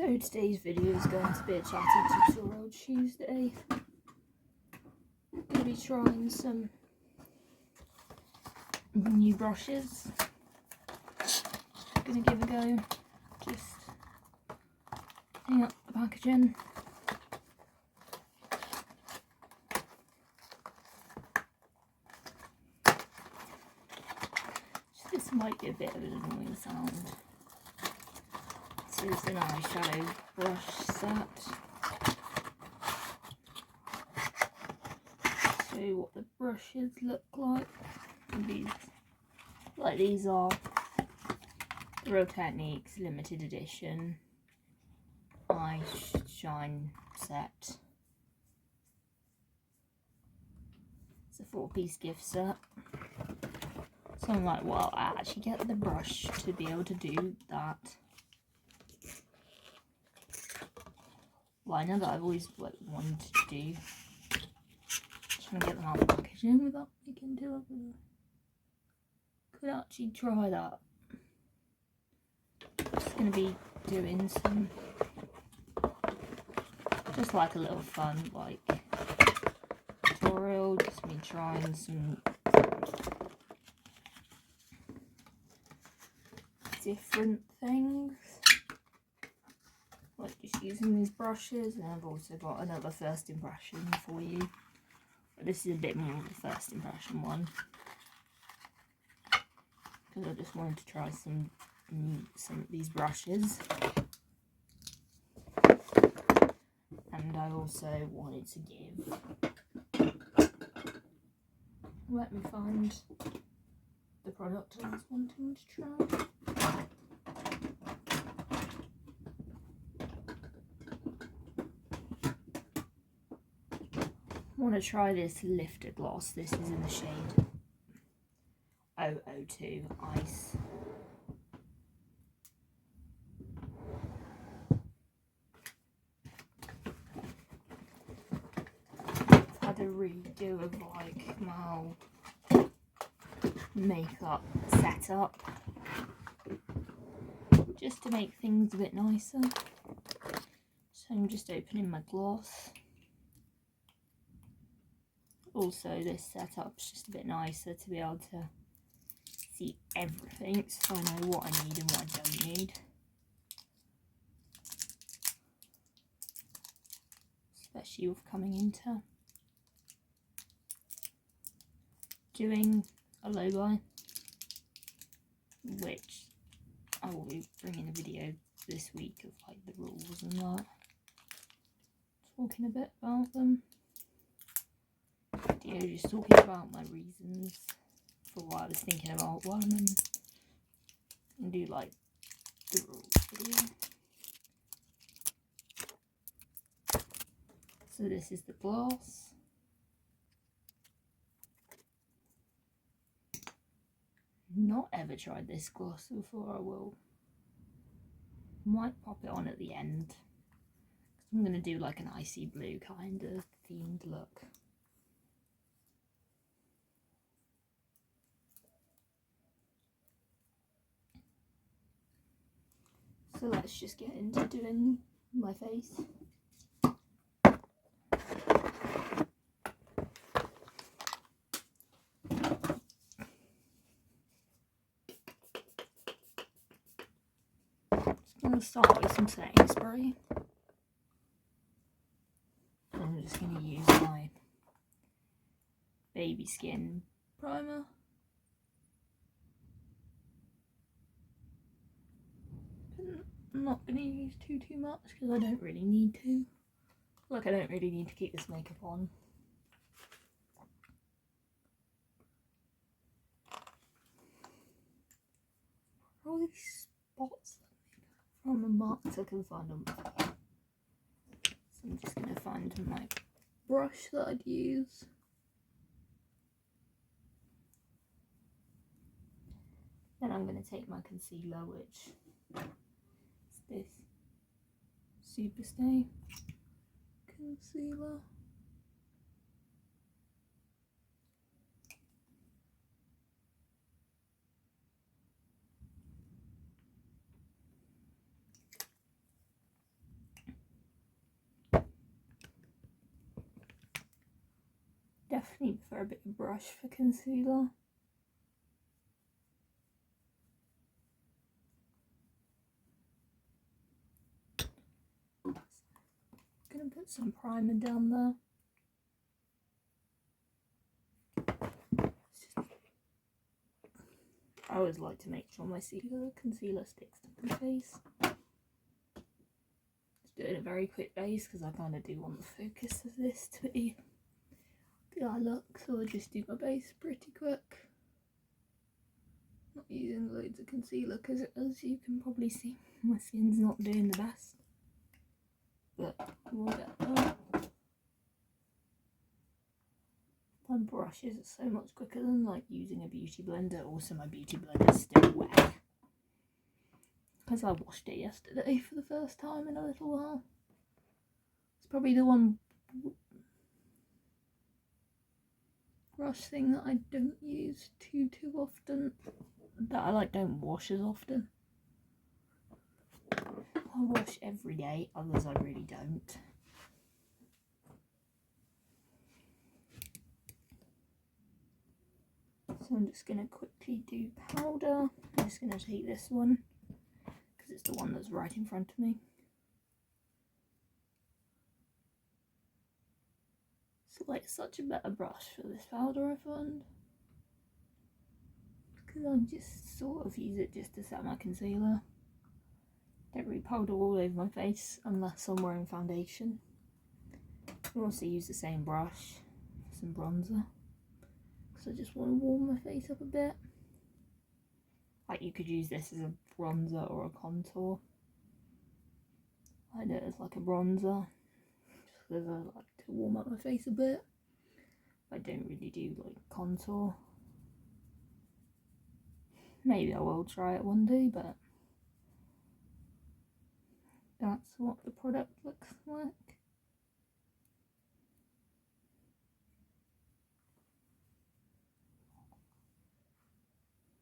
So today's video is going to be a chatty tutorial Tuesday. I'm going to be trying some new brushes. Going to give a go. Just hang up the packaging. This might be a bit of an annoying sound. This is an eyeshadow brush set. Show you what the brushes look like. These are the Real Techniques limited edition eye shine set. It's a 4-piece gift set. So I'm like, well, I actually get the brush to be able to do that. Well, I know that I've always wanted to do. Trying to get them out of the packaging without making too much. Could actually try that. Just going to be doing some, just like a little fun, like tutorial. Just me trying some different things. Like just using these brushes, and I've also got another first impression for you. But this is a bit more of a first impression one, because I just wanted to try some of these brushes, and I also wanted to give. Let me find the product I was wanting to try. I want to try this lifter gloss. This is in the shade 002 Ice. I've had a redo of like my makeup setup just to make things a bit nicer. So I'm just opening my gloss. Also, this setup's just a bit nicer to be able to see everything, so I know what I need and what I don't need. Especially with coming into doing a logo, which I will be bringing a video this week of like the rules and that. Talking a bit about them. Just talking about my reasons for what I was thinking about one, and do like the rules video. So this is the gloss. Not ever tried this gloss before. I will. Might pop it on at the end. I'm going to do like an icy blue kind of themed look. So let's just get into doing my face. I'm going to start with some setting spray. I'm just going to use my baby skin primer. I'm not going to use too much because I don't really need to. Like, I don't really need to keep this makeup on. All these spots from the marks, I can find them. So I'm just going to find my brush that I'd use. Then I'm going to take my concealer, which is this Superstay concealer. definitely prefer a bit of brush for concealer. Gonna put some primer down there. I always like to make sure my concealer sticks to the face. Just do it in a very quick base because I kind of do want the focus of this to be the eye look, so I'll just do my base pretty quick. Not using loads of concealer because, as you can probably see, my skin's not doing the best. But we'll get there. My brushes are so much quicker than like using a beauty blender. Also, my beauty blender's still wet because I washed it yesterday for the first time in a little while. It's probably the one brush thing that I don't use too often, that I like don't wash as often. I wash every day, others I really don't. So I'm just going to quickly do powder. I'm just going to take this one because it's the one that's right in front of me. It's like such a better brush for this powder, I find, because I just sort of use it just to set my concealer. Don't really powder all over my face unless I'm wearing foundation. I also use the same brush for some bronzer because I just want to warm my face up a bit. Like, you could use this as a bronzer or a contour. I do it as like a bronzer just because I like to warm up my face a bit. I don't really do like contour. Maybe I will try it one day, but that's what the product looks like.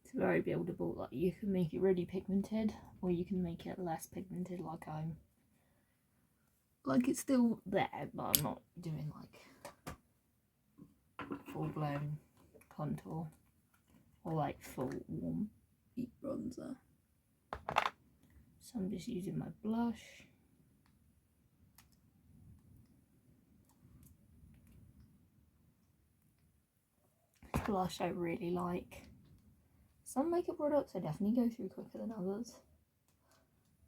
It's very buildable. Like, you can make it really pigmented, or you can make it less pigmented, like it's still there, but I'm not doing like full blown contour or like full warm deep bronzer. So I'm just using my blush. Blush I really like. Some makeup products I definitely go through quicker than others.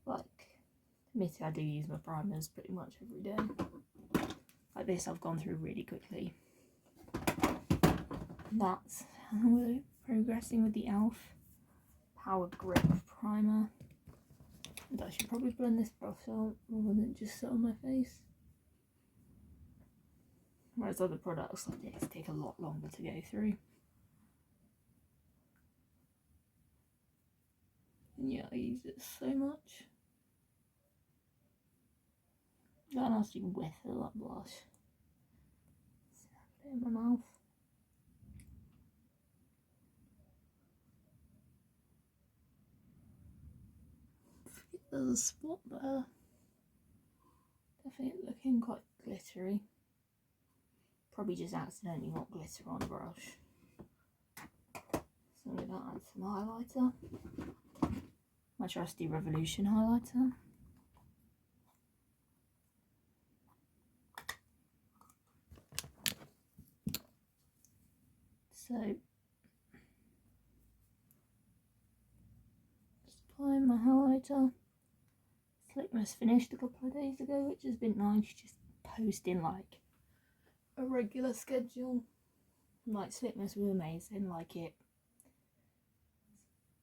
Like, admittedly, I do use my primers pretty much every day. Like this, I've gone through really quickly. That's how we're progressing with the e.l.f. Power Grip Primer. And I should probably blend this brush out rather than just sit on my face. Whereas other products like this take a lot longer to go through. And yeah, I use it so much. Got a nasty whiff of that blush. So I put it in my mouth. There's a spot there. Definitely looking quite glittery. Probably just accidentally got glitter on the brush. So I'm going to add some highlighter. My trusty Revolution highlighter. So, just applying my highlighter. Slickmas finished a couple of days ago, which has been nice, just posting like a regular schedule. Like, Slickmas was amazing, like it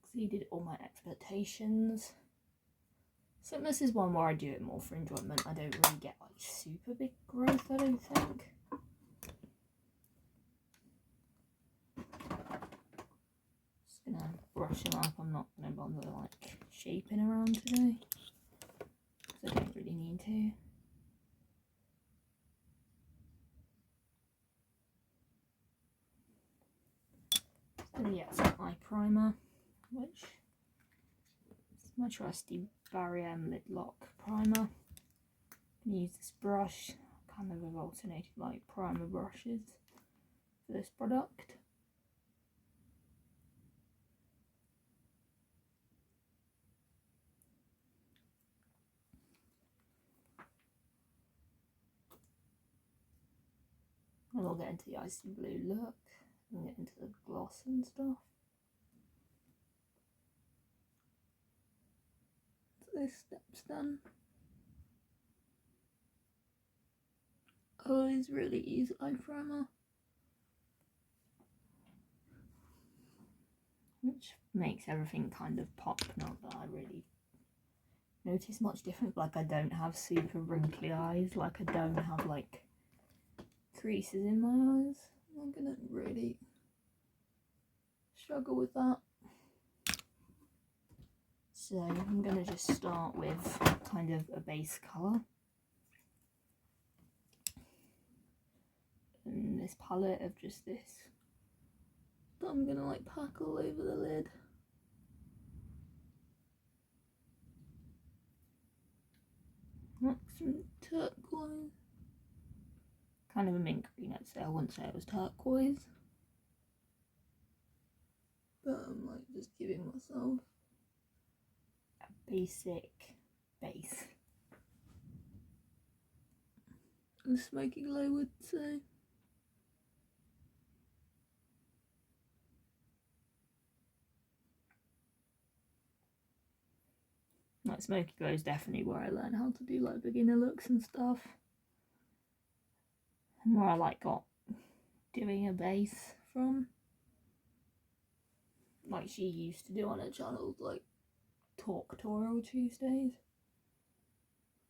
exceeded all my expectations. Slickmas is one where I do it more for enjoyment. I don't really get like super big growth, I don't think. Just gonna brush them up. I'm not gonna bother like shaping around today, because I don't really need to. Just gonna get some eye primer, which is my trusty Barrier Lip Lock primer. I'm gonna use this brush. Kind of have alternated like primer brushes for this product. And we'll get into the icy blue look and get into the gloss and stuff. So this step's done. Always really easy eye primer, which makes everything kind of pop. Not that I really notice much different. Like, I don't have super wrinkly eyes. Like, I don't have like creases in my eyes. I'm gonna really struggle with that. So I'm gonna just start with kind of a base colour. And this palette of just this that I'm gonna like pack all over the lid. Like some turquoise. Kind of a mint green, I'd say. I wouldn't say it was turquoise. But I'm like just giving myself a basic base. A smoky glow, would say. Like, smoky glow is definitely where I learned how to do like beginner looks and stuff. And where I like got doing a base from. Like she used to do on her channel, like tutoral Tuesdays.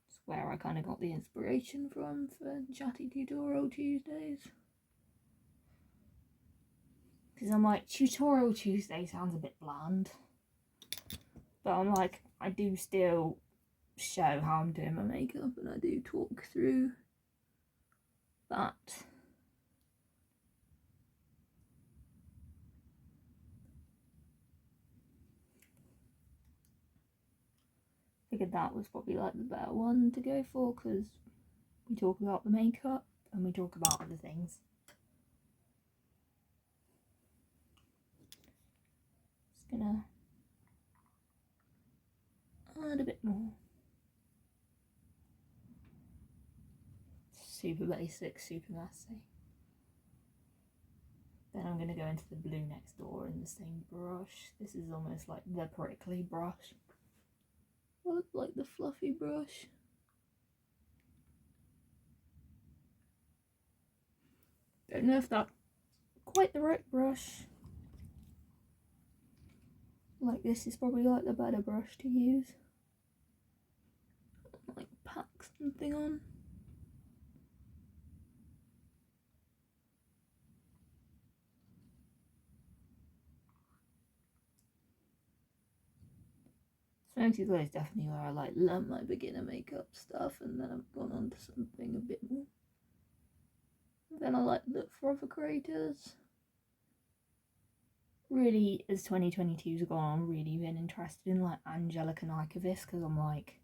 It's where I kind of got the inspiration from for chatty tutorial Tuesdays. Because I'm like, tutorial Tuesday sounds a bit bland. But I'm like, I do still show how I'm doing my makeup and I do talk through that. Figured that was probably like the better one to go for because we talk about the makeup and we talk about other things. Just gonna add a bit more. Super basic, super messy. Then I'm gonna go into the blue next door in the same brush. This is almost like the prickly brush. I look like the fluffy brush. Don't know if that's quite the right brush. Like, this is probably like the better brush to use. Like, pack something on. Smoky glow is definitely where I like learn my beginner makeup stuff, and then I've gone on to something a bit more. Then I like look for other creators. Really, as 2022's gone on, really been interested in like Angelica Nikovis because I'm like,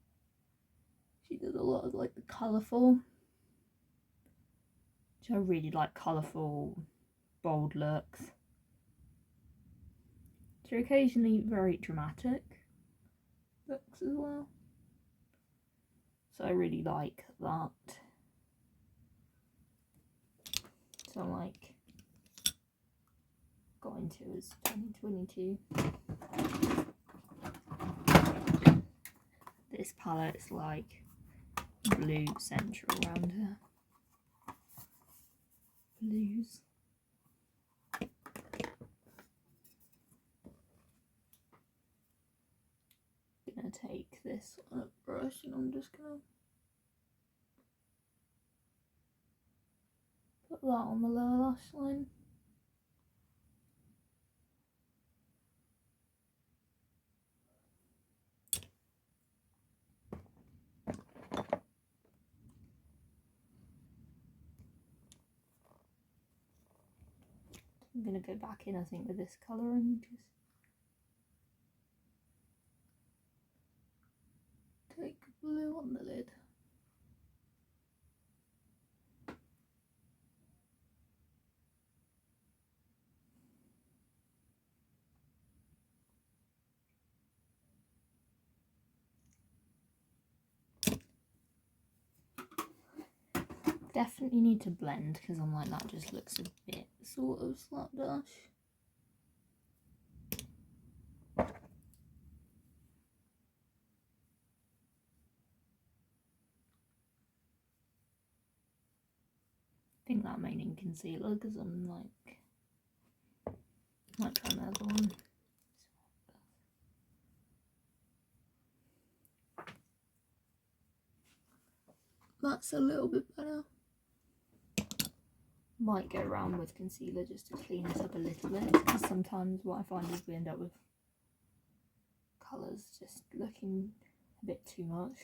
she does a lot of like the colourful. So I really like colourful, bold looks. So occasionally very dramatic looks as well. So I really like that. So I'm like, got into as 2022. This palette's like blue central around here. Blues. Gonna take this on a brush and I'm just gonna put that on the lower lash line. I'm gonna go back in, I think, with this colour and just take blue on the lid. definitely need to blend because I'm like, that just looks a bit sort of slapdash. I think that made in concealer because I'm like, might try another one. That's a little bit better. Might go around with concealer just to clean this up a little bit because sometimes what I find is we end up with colours just looking a bit too much.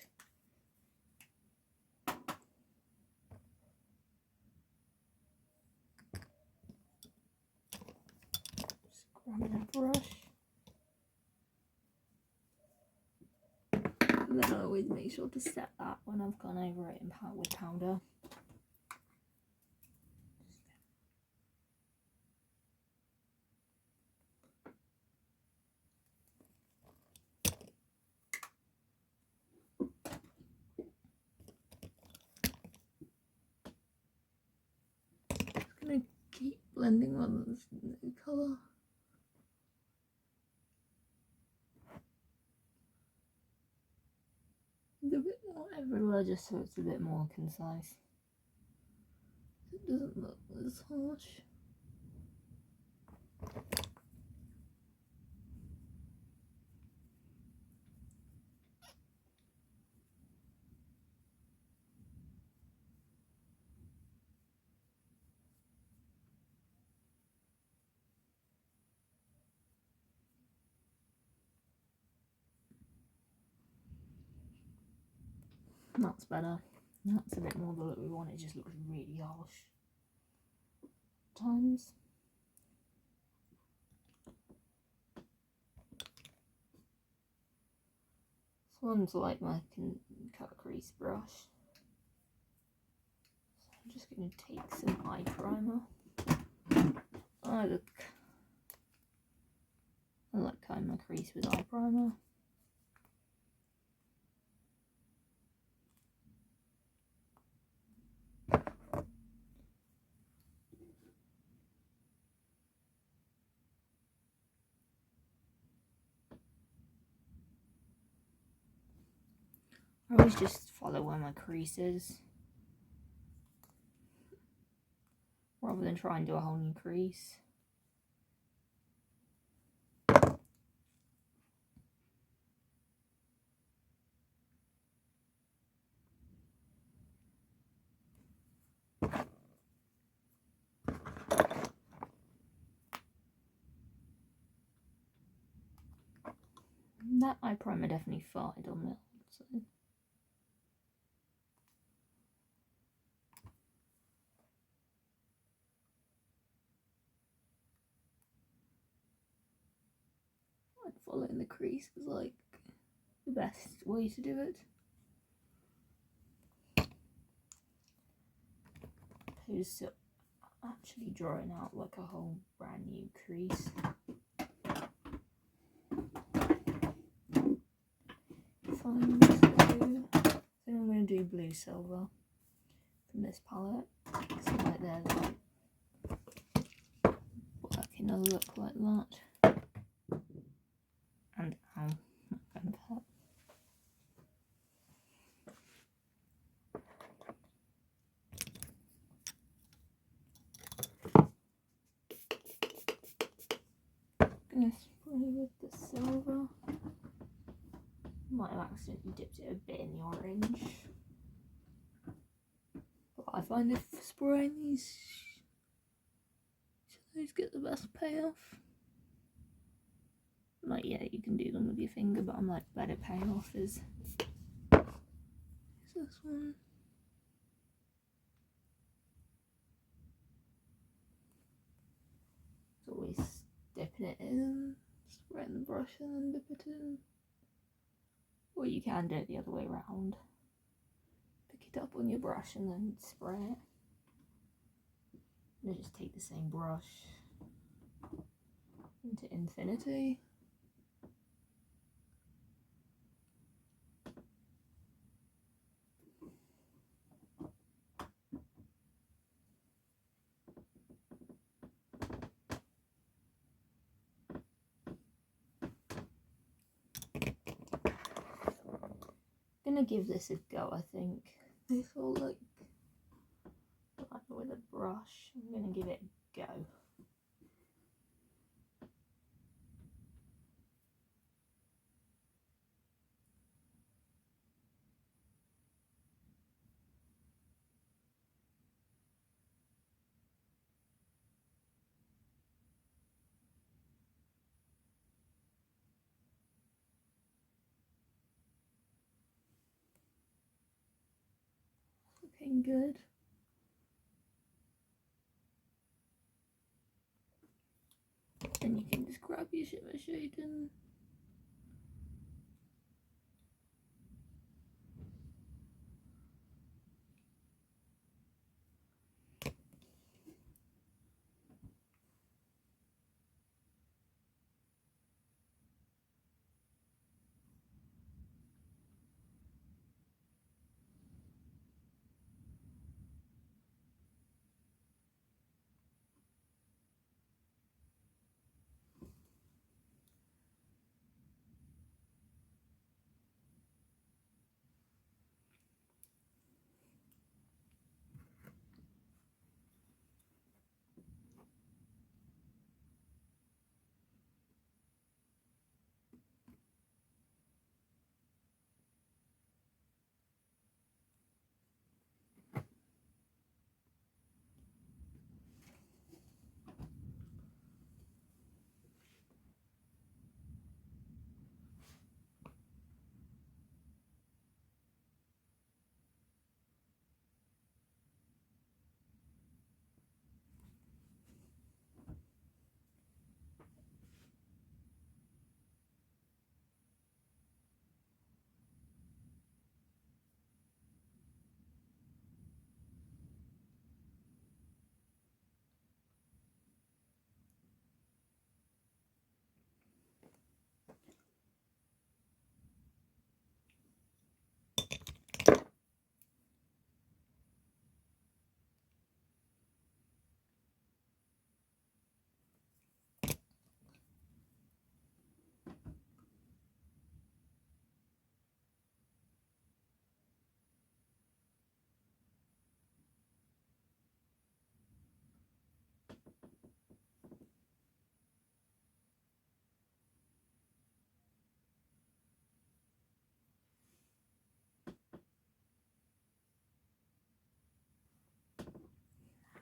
Just grabbing a brush. And then I always make sure to set that when I've gone over it with powder. Just gonna keep blending on this new colour. A bit more everywhere just so it's a bit more concise. It doesn't look as harsh. That's better. That's a bit more the look we want. It just looks really harsh at times. This one's like my cut crease brush. So I'm just going to take some eye primer. I like cutting my crease with eye primer. I always just follow where my crease is, rather than try and do a whole new crease. That eye primer definitely farted on it, so. Like following the crease is like the best way to do it. Opposed to actually drawing out like a whole brand new crease. Fine, so I think I'm going to do blue silver from this palette. So right there, like working a look like that. And ow, that kind of hurt. Gonna spray with the silver. Might have accidentally dipped it a bit in the orange. But I find if spraying these shadows get the best payoff. Like, yeah, you can do them with your finger, but I'm like, better payoff is this one. It's always dipping it in, spraying the brush and then dip it in. Or you can do it the other way around. Pick it up on your brush and then spray it. And just take the same brush into infinity. gonna give this a go, I think. This will look like with a brush. I'm gonna give it a go. Looking good. Then you can just grab your shimmer shade and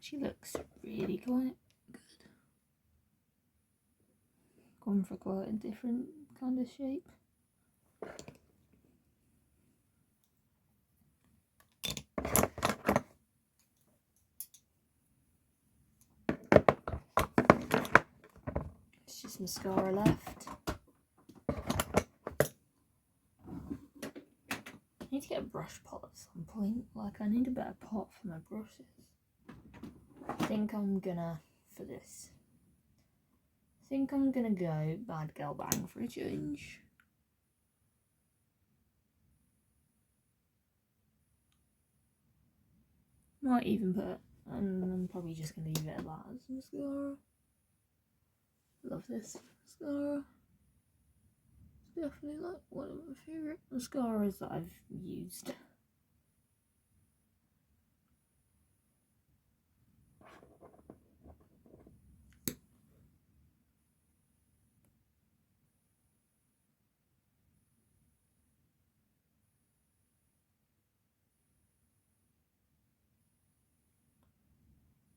she looks really quite good. Gone for quite a different kind of shape. It's just mascara left. I need to get a brush pot at some point. Like, I need a better pot for my brushes. I think I'm gonna, for this, I think I'm gonna go Bad Girl Bang for a change. Might even put, and I'm probably just gonna leave it at that as mascara. Love this mascara. It's definitely like one of my favourite mascaras that I've used.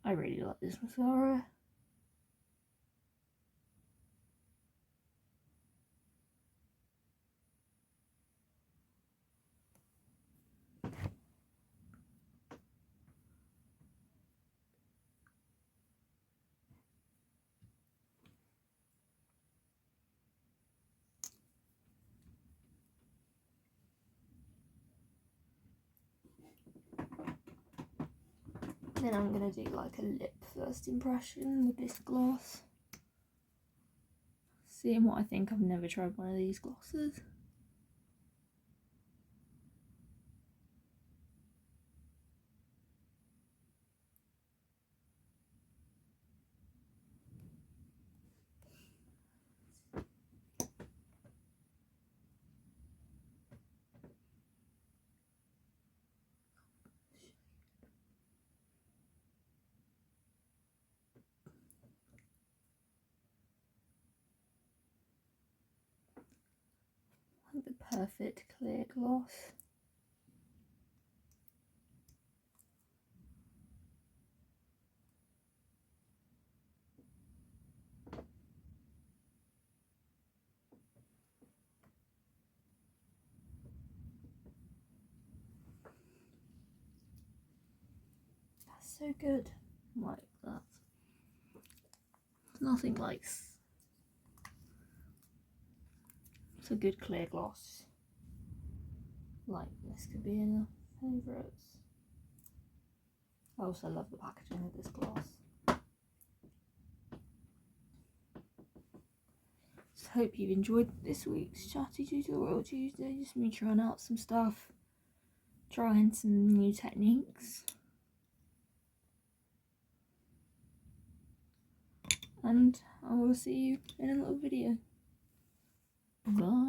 I really like this mascara. Then I'm gonna do like a lip first impression with this gloss. Seeing what I think. I've never tried one of these glosses. Like the perfect clear gloss. That's so good. Like that. Nothing like it's a good clear gloss. Like this could be in our favourites. I also love the packaging of this gloss. So hope you've enjoyed this week's Chatty Tutorial Tuesday. Just me trying out some stuff, trying some new techniques. And I will see you in a little video. Bye.